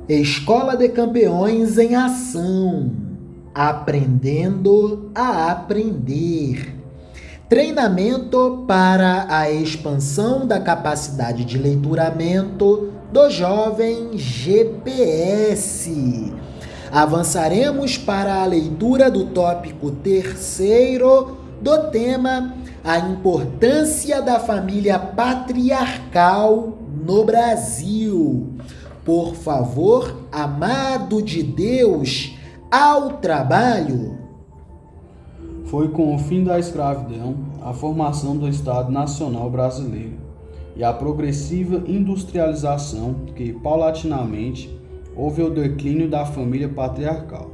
Escola de Campeões em Ação, aprendendo a aprender. Treinamento para a expansão da capacidade de leituramento do jovem GPS. Avançaremos para a leitura do tópico 3º do tema A Importância da Família Patriarcal no Brasil. Por favor, amado de Deus, ao trabalho. Foi com o fim da escravidão, a formação do Estado Nacional Brasileiro e a progressiva industrialização que, paulatinamente, houve o declínio da família patriarcal.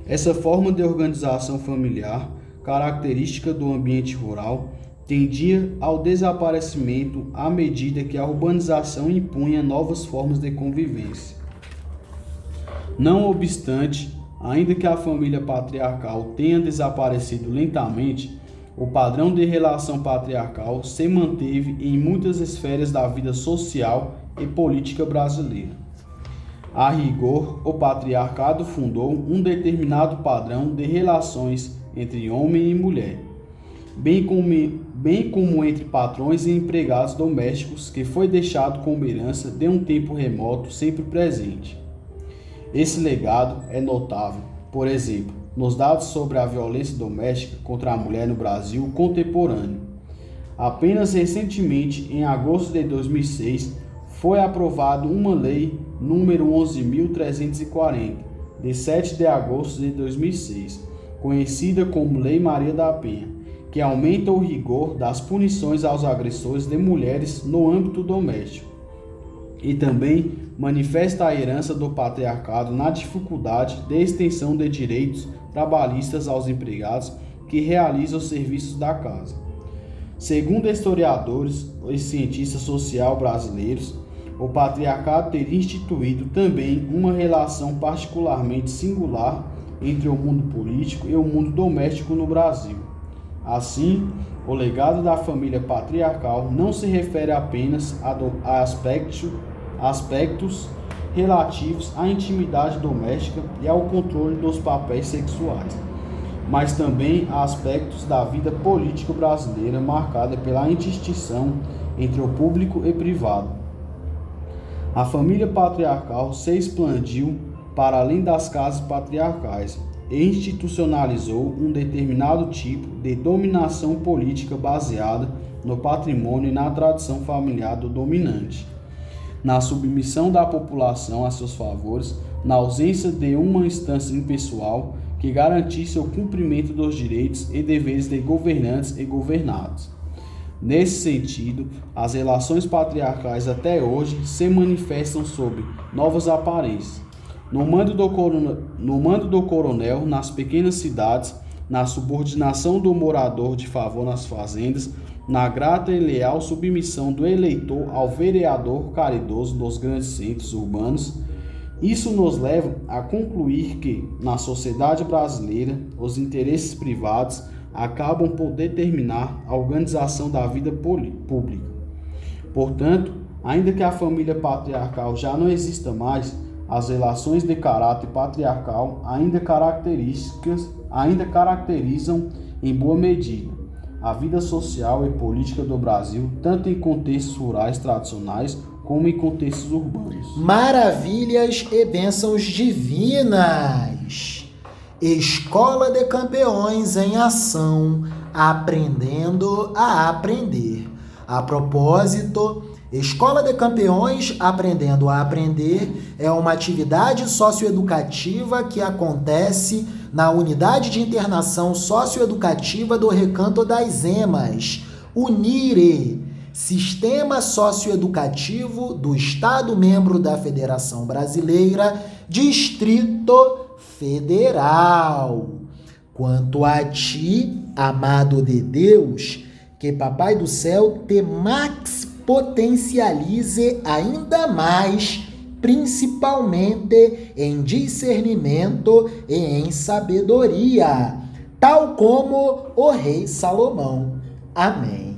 Essa forma de organização familiar, característica do ambiente rural, tendia ao desaparecimento à medida que a urbanização impunha novas formas de convivência. Não obstante, ainda que a família patriarcal tenha desaparecido lentamente, o padrão de relação patriarcal se manteve em muitas esferas da vida social e política brasileira. A rigor, o patriarcado fundou um determinado padrão de relações entre homem e mulher, bem como entre patrões e empregados domésticos, que foi deixado como herança de um tempo remoto sempre presente. Esse legado é notável, por exemplo, nos dados sobre a violência doméstica contra a mulher no Brasil contemporâneo. Apenas recentemente, em agosto de 2006, foi aprovada uma lei número 11.340, de 7 de agosto de 2006, conhecida como Lei Maria da Penha, que aumenta o rigor das punições aos agressores de mulheres no âmbito doméstico e também manifesta a herança do patriarcado na dificuldade de extensão de direitos trabalhistas aos empregados que realizam os serviços da casa. Segundo historiadores e cientistas sociais brasileiros, o patriarcado teria instituído também uma relação particularmente singular entre o mundo político e o mundo doméstico no Brasil. Assim, o legado da família patriarcal não se refere apenas a aspectos relativos à intimidade doméstica e ao controle dos papéis sexuais, mas também a aspectos da vida política brasileira marcada pela indistinção entre o público e privado. A família patriarcal se expandiu para além das casas patriarcais e institucionalizou um determinado tipo de dominação política baseada no patrimônio e na tradição familiar do dominante, na submissão da população a seus favores, na ausência de uma instância impessoal que garantisse o cumprimento dos direitos e deveres de governantes e governados. Nesse sentido, as relações patriarcais até hoje se manifestam sob novas aparências. No mando do coronel nas pequenas cidades, na subordinação do morador de favor nas fazendas, na grata e leal submissão do eleitor ao vereador caridoso nos grandes centros urbanos, isso nos leva a concluir que, na sociedade brasileira, os interesses privados acabam por determinar a organização da vida pública. Portanto, ainda que a família patriarcal já não exista mais, as relações de caráter patriarcal ainda caracterizam, em boa medida, a vida social e política do Brasil, tanto em contextos rurais tradicionais como em contextos urbanos. Maravilhas e bênçãos divinas! Escola de Campeões em Ação, aprendendo a aprender. A propósito, Escola de Campeões Aprendendo a Aprender é uma atividade socioeducativa que acontece na Unidade de Internação Socioeducativa do Recanto das Emas, UNIRE, Sistema Socioeducativo do Estado Membro da Federação Brasileira, Distrito Federal. Quanto a ti, amado de Deus, que Papai do Céu te potencialize ainda mais, principalmente em discernimento e em sabedoria, tal como o rei Salomão. Amém.